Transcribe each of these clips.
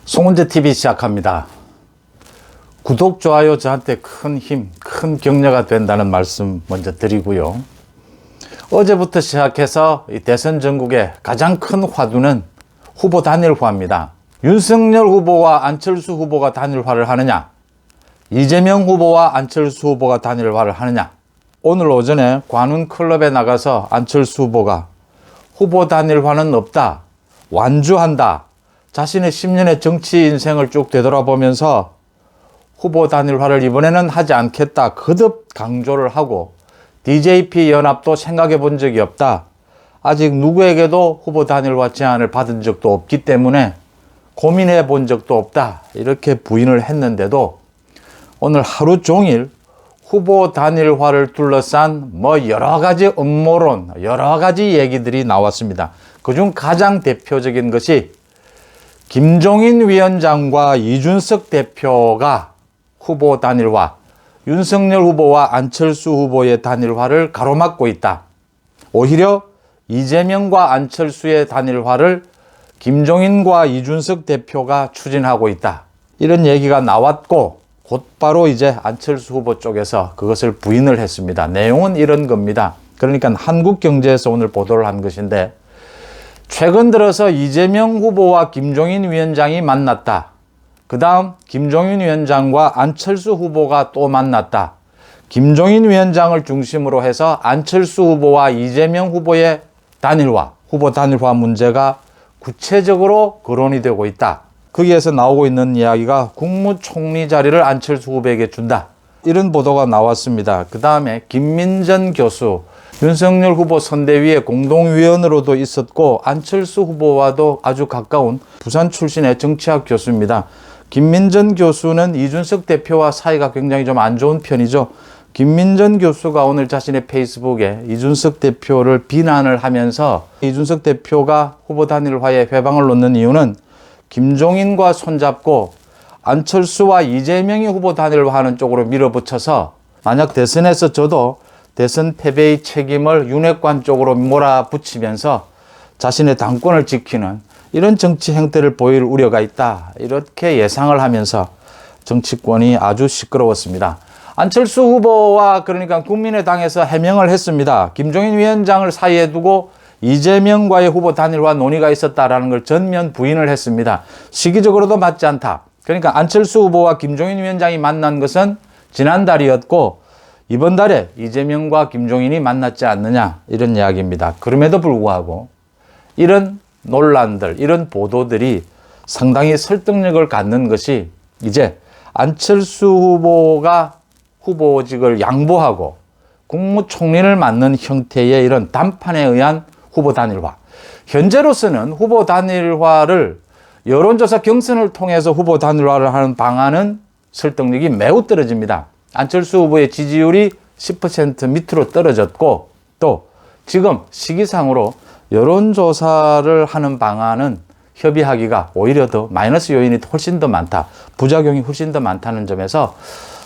송은재TV 시작합니다. 구독, 좋아요 저한테 큰 힘, 큰 격려가 된다는 말씀 먼저 드리고요. 어제부터 시작해서 이 대선 전국의 가장 큰 화두는 후보 단일화입니다. 윤석열 후보와 안철수 후보가 단일화를 하느냐, 이재명 후보와 안철수 후보가 단일화를 하느냐. 오늘 오전에 관훈클럽에 나가서 안철수 후보가 후보 단일화는 없다, 완주한다, 자신의 10년의 정치 인생을 쭉 되돌아보면서 후보 단일화를 이번에는 하지 않겠다 거듭 강조를 하고, DJP 연합도 생각해 본 적이 없다, 아직 누구에게도 후보 단일화 제안을 받은 적도 없기 때문에 고민해 본 적도 없다, 이렇게 부인을 했는데도 오늘 하루 종일 후보 단일화를 둘러싼 여러 가지 음모론, 여러 가지 얘기들이 나왔습니다. 그중 가장 대표적인 것이 김종인 위원장과 이준석 대표가 후보 단일화, 윤석열 후보와 안철수 후보의 단일화를 가로막고 있다. 오히려 이재명과 안철수의 단일화를 김종인과 이준석 대표가 추진하고 있다, 이런 얘기가 나왔고, 곧바로 이제 안철수 후보 쪽에서 그것을 부인을 했습니다. 내용은 이런 겁니다. 그러니까 한국경제에서 오늘 보도를 한 것인데, 최근 들어서 이재명 후보와 김종인 위원장이 만났다. 그 다음 김종인 위원장과 안철수 후보가 또 만났다. 김종인 위원장을 중심으로 해서 안철수 후보와 이재명 후보의 단일화, 후보 단일화 문제가 구체적으로 거론이 되고 있다. 거기에서 나오고 있는 이야기가 국무총리 자리를 안철수 후보에게 준다, 이런 보도가 나왔습니다. 그 다음에 김민전 교수, 윤석열 후보 선대위의 공동위원으로도 있었고 안철수 후보와도 아주 가까운 부산 출신의 정치학 교수입니다. 김민전 교수는 이준석 대표와 사이가 굉장히 좀 안 좋은 편이죠. 김민전 교수가 오늘 자신의 페이스북에 이준석 대표를 비난을 하면서, 이준석 대표가 후보 단일화에 회방을 놓는 이유는 김종인과 손잡고 안철수와 이재명이 후보 단일화하는 쪽으로 밀어붙여서 만약 대선에서 저도 대선 패배의 책임을 윤핵관 쪽으로 몰아붙이면서 자신의 당권을 지키는 이런 정치 행태를 보일 우려가 있다, 이렇게 예상을 하면서 정치권이 아주 시끄러웠습니다. 안철수 후보와 그러니까 국민의당에서 해명을 했습니다. 김종인 위원장을 사이에 두고 이재명과의 후보 단일화 논의가 있었다라는 걸 전면 부인을 했습니다. 시기적으로도 맞지 않다. 그러니까 안철수 후보와 김종인 위원장이 만난 것은 지난달이었고 이번 달에 이재명과 김종인이 만났지 않느냐, 이런 이야기입니다. 그럼에도 불구하고 이런 논란들, 이런 보도들이 상당히 설득력을 갖는 것이, 이제 안철수 후보가 후보직을 양보하고 국무총리를 맡는 형태의 이런 단판에 의한 후보 단일화. 현재로서는 후보 단일화를 여론조사 경선을 통해서 후보 단일화를 하는 방안은 설득력이 매우 떨어집니다. 안철수 후보의 지지율이 10% 밑으로 떨어졌고, 또 지금 시기상으로 여론조사를 하는 방안은 협의하기가 오히려 더 마이너스 요인이 훨씬 더 많다, 부작용이 훨씬 더 많다는 점에서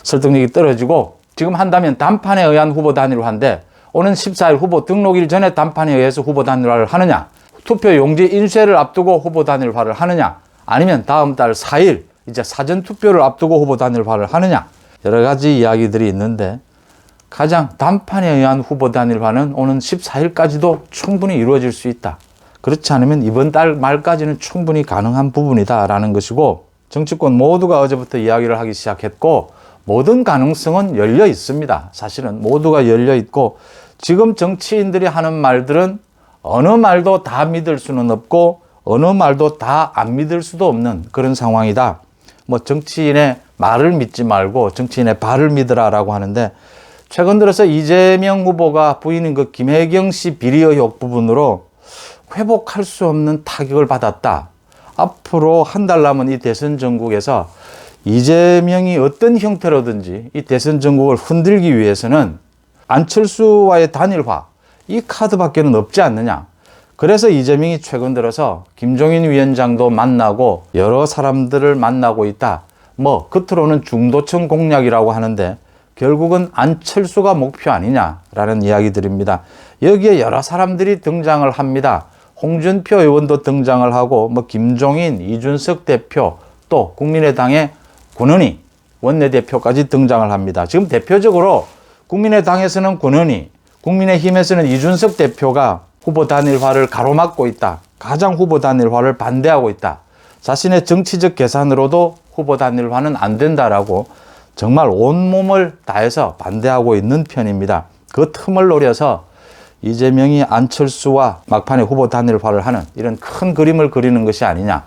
설득력이 떨어지고, 지금 한다면 단판에 의한 후보 단일화인데 오는 14일 후보 등록일 전에 단판에 의해서 후보 단일화를 하느냐, 투표 용지 인쇄를 앞두고 후보 단일화를 하느냐, 아니면 다음 달 4일 이제 사전 투표를 앞두고 후보 단일화를 하느냐, 여러 가지 이야기들이 있는데 가장 단판에 의한 후보 단일화는 오는 14일까지도 충분히 이루어질 수 있다. 그렇지 않으면 이번 달 말까지는 충분히 가능한 부분이다라는 것이고, 정치권 모두가 어제부터 이야기를 하기 시작했고 모든 가능성은 열려 있습니다. 사실은 모두가 열려 있고, 지금 정치인들이 하는 말들은 어느 말도 다 믿을 수는 없고 어느 말도 다 안 믿을 수도 없는 그런 상황이다. 정치인의 말을 믿지 말고 정치인의 발을 믿으라라고 하는데, 최근 들어서 이재명 후보가 부인인 그 김혜경 씨 비리 의혹 부분으로 회복할 수 없는 타격을 받았다. 앞으로 한 달 남은 이 대선 전국에서 이재명이 어떤 형태로든지 이 대선 전국을 흔들기 위해서는 안철수와의 단일화, 이 카드밖에는 없지 않느냐. 그래서 이재명이 최근 들어서 김종인 위원장도 만나고 여러 사람들을 만나고 있다. 겉으로는 중도층 공략이라고 하는데 결국은 안철수가 목표 아니냐라는 이야기들입니다. 여기에 여러 사람들이 등장을 합니다. 홍준표 의원도 등장을 하고 김종인, 이준석 대표, 또 국민의당의 권은희 원내대표까지 등장을 합니다. 지금 대표적으로 국민의당에서는 권은희, 국민의힘에서는 이준석 대표가 후보 단일화를 가로막고 있다. 가장 후보 단일화를 반대하고 있다. 자신의 정치적 계산으로도 후보 단일화는 안 된다라고 정말 온몸을 다해서 반대하고 있는 편입니다. 그 틈을 노려서 이재명이 안철수와 막판에 후보 단일화를 하는 이런 큰 그림을 그리는 것이 아니냐.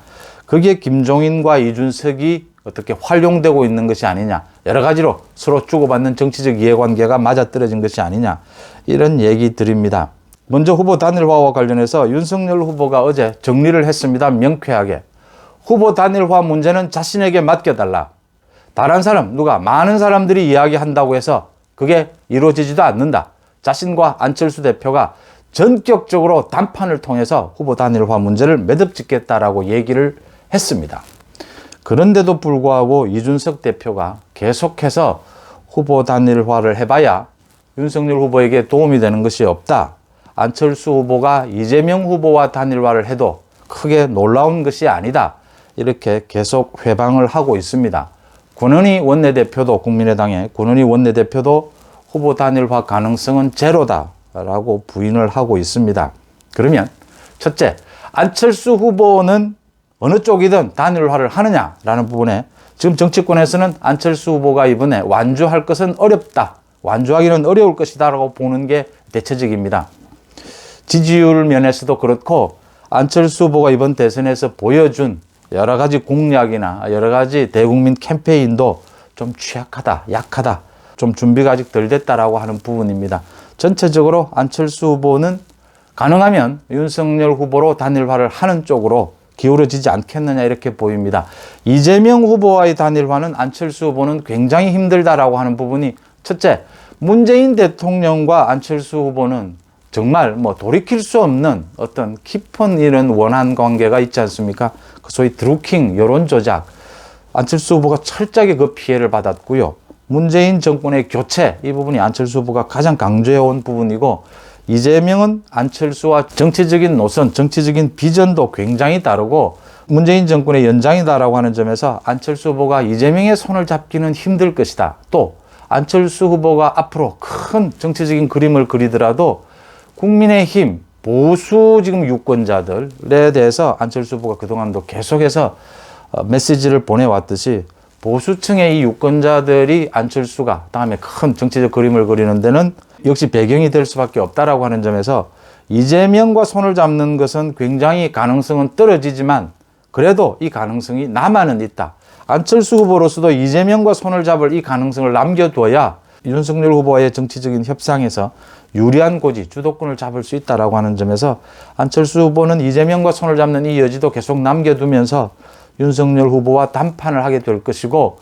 거기에 김종인과 이준석이 어떻게 활용되고 있는 것이 아니냐. 여러 가지로 서로 주고받는 정치적 이해관계가 맞아떨어진 것이 아니냐. 이런 얘기들입니다. 먼저 후보 단일화와 관련해서 윤석열 후보가 어제 정리를 했습니다. 명쾌하게. 후보 단일화 문제는 자신에게 맡겨달라. 다른 사람, 누가 많은 사람들이 이야기한다고 해서 그게 이루어지지도 않는다. 자신과 안철수 대표가 전격적으로 담판을 통해서 후보 단일화 문제를 매듭짓겠다라고 얘기를 했습니다. 그런데도 불구하고 이준석 대표가 계속해서 후보 단일화를 해봐야 윤석열 후보에게 도움이 되는 것이 없다. 안철수 후보가 이재명 후보와 단일화를 해도 크게 놀라운 것이 아니다. 이렇게 계속 회방을 하고 있습니다. 권은희 원내대표도 국민의당의 권은희 원내대표도 후보 단일화 가능성은 제로다라고 부인을 하고 있습니다. 그러면 첫째, 안철수 후보는 어느 쪽이든 단일화를 하느냐라는 부분에 지금 정치권에서는 안철수 후보가 이번에 완주할 것은 어렵다. 완주하기는 어려울 것이다라고 보는 게 대체적입니다. 지지율 면에서도 그렇고 안철수 후보가 이번 대선에서 보여준 여러 가지 공약이나 여러 가지 대국민 캠페인도 좀 취약하다, 약하다, 좀 준비가 아직 덜 됐다라고 하는 부분입니다. 전체적으로 안철수 후보는 가능하면 윤석열 후보로 단일화를 하는 쪽으로 기울어지지 않겠느냐 이렇게 보입니다. 이재명 후보와의 단일화는 안철수 후보는 굉장히 힘들다라고 하는 부분이 첫째, 문재인 대통령과 안철수 후보는 정말 돌이킬 수 없는 어떤 깊은 이런 원한 관계가 있지 않습니까? 그 소위 드루킹 여론 조작. 안철수 후보가 철저하게 그 피해를 받았고요. 문재인 정권의 교체, 이 부분이 안철수 후보가 가장 강조해온 부분이고, 이재명은 안철수와 정치적인 노선, 정치적인 비전도 굉장히 다르고 문재인 정권의 연장이다라고 하는 점에서 안철수 후보가 이재명의 손을 잡기는 힘들 것이다. 또 안철수 후보가 앞으로 큰 정치적인 그림을 그리더라도 국민의힘 보수 지금 유권자들에 대해서 안철수 후보가 그동안도 계속해서 메시지를 보내왔듯이 보수층의 이 유권자들이 안철수가 다음에 큰 정치적 그림을 그리는 데는 역시 배경이 될 수밖에 없다라고 하는 점에서 이재명과 손을 잡는 것은 굉장히 가능성은 떨어지지만 그래도 이 가능성이 남아는 있다. 안철수 후보로서도 이재명과 손을 잡을 이 가능성을 남겨둬야 윤석열 후보와의 정치적인 협상에서 유리한 고지, 주도권을 잡을 수 있다라고 하는 점에서 안철수 후보는 이재명과 손을 잡는 이 여지도 계속 남겨두면서 윤석열 후보와 담판을 하게 될 것이고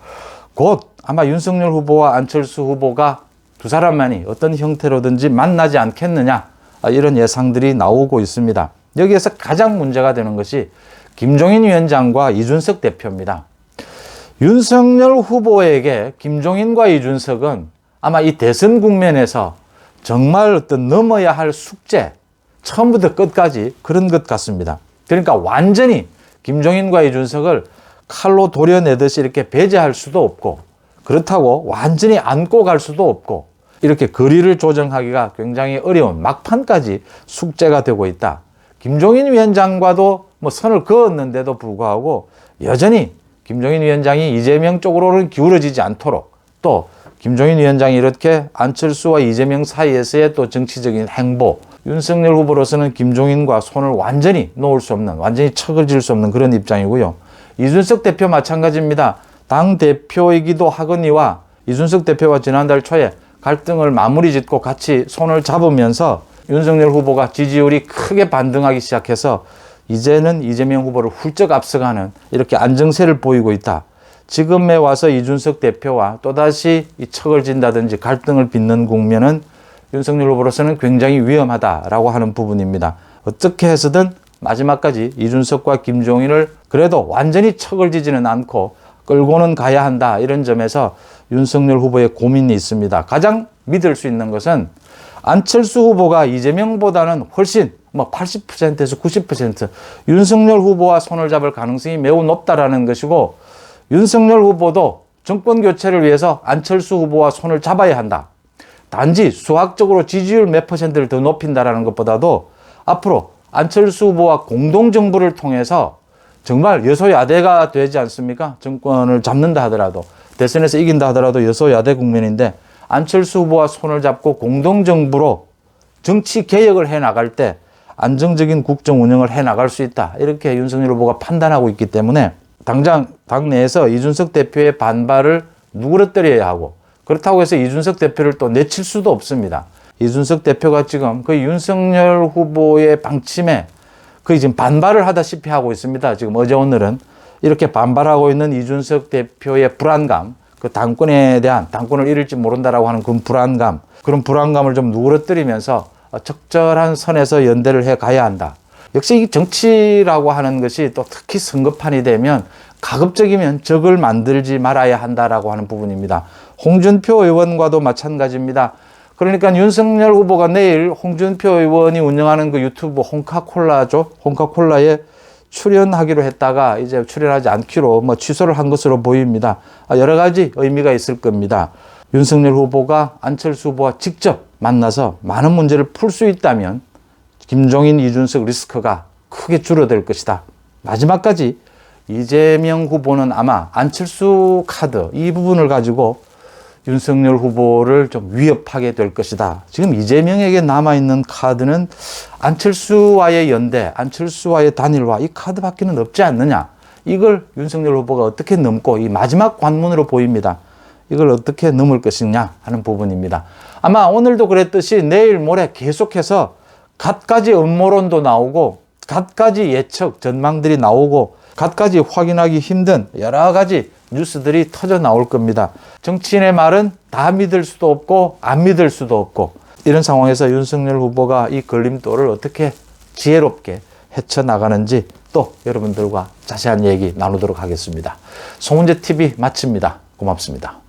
곧 아마 윤석열 후보와 안철수 후보가 두 사람만이 어떤 형태로든지 만나지 않겠느냐 이런 예상들이 나오고 있습니다. 여기에서 가장 문제가 되는 것이 김종인 위원장과 이준석 대표입니다. 윤석열 후보에게 김종인과 이준석은 아마 이 대선 국면에서 정말 어떤 넘어야 할 숙제, 처음부터 끝까지 그런 것 같습니다. 그러니까 완전히 김종인과 이준석을 칼로 도려내듯이 이렇게 배제할 수도 없고 그렇다고 완전히 안고 갈 수도 없고 이렇게 거리를 조정하기가 굉장히 어려운 막판까지 숙제가 되고 있다. 김종인 위원장과도 선을 그었는데도 불구하고 여전히 김종인 위원장이 이재명 쪽으로는 기울어지지 않도록 또 김종인 위원장이 이렇게 안철수와 이재명 사이에서의 또 정치적인 행보, 윤석열 후보로서는 김종인과 손을 완전히 놓을 수 없는, 완전히 척을 지을 수 없는 그런 입장이고요. 이준석 대표 마찬가지입니다. 당대표이기도 하거니와 이준석 대표와 지난달 초에 갈등을 마무리 짓고 같이 손을 잡으면서 윤석열 후보가 지지율이 크게 반등하기 시작해서 이제는 이재명 후보를 훌쩍 앞서가는 이렇게 안정세를 보이고 있다. 지금에 와서 이준석 대표와 또다시 이 척을 진다든지 갈등을 빚는 국면은 윤석열 후보로서는 굉장히 위험하다라고 하는 부분입니다. 어떻게 해서든 마지막까지 이준석과 김종인을 그래도 완전히 척을 지지는 않고 끌고는 가야 한다. 이런 점에서 윤석열 후보의 고민이 있습니다. 가장 믿을 수 있는 것은 안철수 후보가 이재명보다는 훨씬 80%에서 90% 윤석열 후보와 손을 잡을 가능성이 매우 높다라는 것이고 윤석열 후보도 정권 교체를 위해서 안철수 후보와 손을 잡아야 한다. 단지 수학적으로 지지율 몇 퍼센트를 더 높인다라는 것보다도 앞으로 안철수 후보와 공동정부를 통해서 정말 여소야대가 되지 않습니까? 정권을 잡는다 하더라도, 대선에서 이긴다 하더라도 여소야대 국면인데 안철수 후보와 손을 잡고 공동정부로 정치 개혁을 해나갈 때 안정적인 국정 운영을 해나갈 수 있다. 이렇게 윤석열 후보가 판단하고 있기 때문에 당장 당내에서 이준석 대표의 반발을 누그러뜨려야 하고, 그렇다고 해서 이준석 대표를 또 내칠 수도 없습니다. 이준석 대표가 지금 그 윤석열 후보의 방침에 거의 지금 반발을 하다시피 하고 있습니다. 지금 어제 오늘은 이렇게 반발하고 있는 이준석 대표의 불안감, 그 당권에 대한, 당권을 잃을지 모른다라고 하는 그런 불안감, 그런 불안감을 좀 누그러뜨리면서 적절한 선에서 연대를 해 가야 한다. 역시 이 정치라고 하는 것이 또 특히 선거판이 되면 가급적이면 적을 만들지 말아야 한다라고 하는 부분입니다. 홍준표 의원과도 마찬가지입니다. 그러니까 윤석열 후보가 내일 홍준표 의원이 운영하는 그 유튜브 홍카콜라죠. 홍카콜라에 출연하기로 했다가 이제 출연하지 않기로 취소를 한 것으로 보입니다. 여러 가지 의미가 있을 겁니다. 윤석열 후보가 안철수 후보와 직접 만나서 많은 문제를 풀 수 있다면 김종인, 이준석 리스크가 크게 줄어들 것이다. 마지막까지 이재명 후보는 아마 안철수 카드 이 부분을 가지고 윤석열 후보를 좀 위협하게 될 것이다. 지금 이재명에게 남아있는 카드는 안철수와의 연대, 안철수와의 단일화, 이 카드밖에는 없지 않느냐. 이걸 윤석열 후보가 어떻게 넘고, 이 마지막 관문으로 보입니다. 이걸 어떻게 넘을 것이냐 하는 부분입니다. 아마 오늘도 그랬듯이 내일 모레 계속해서 갖가지 음모론도 나오고, 갖가지 예측, 전망들이 나오고, 갖가지 확인하기 힘든 여러 가지 뉴스들이 터져 나올 겁니다. 정치인의 말은 다 믿을 수도 없고 안 믿을 수도 없고, 이런 상황에서 윤석열 후보가 이 걸림돌을 어떻게 지혜롭게 헤쳐나가는지 또 여러분들과 자세한 얘기 나누도록 하겠습니다. 송은재 TV 마칩니다. 고맙습니다.